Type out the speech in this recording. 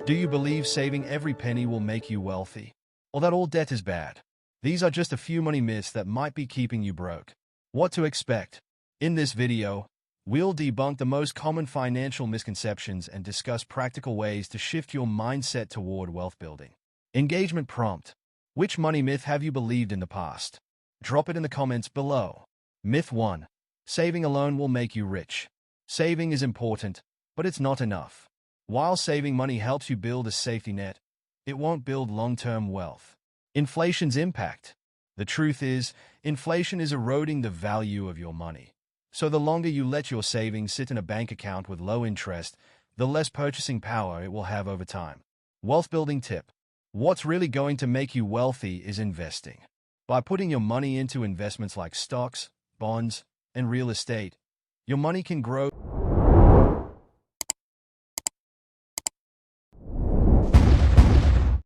Do you believe saving every penny will make you wealthy? Or that all debt is bad? These are just a few money myths that might be keeping you broke. What to expect? In this video, we'll debunk the most common financial misconceptions and discuss practical ways to shift your mindset toward wealth building. Engagement prompt. Which money myth have you believed in the past? Drop it in the comments below. Myth 1. Saving alone will make you rich. Saving is important, but it's not enough. While saving money helps you build a safety net, it won't build long-term wealth. Inflation's impact. The truth is, inflation is eroding the value of your money. So the longer you let your savings sit in a bank account with low interest, the less purchasing power it will have over time. Wealth building tip. What's really going to make you wealthy is investing. By putting your money into investments like stocks, bonds, and real estate, your money can grow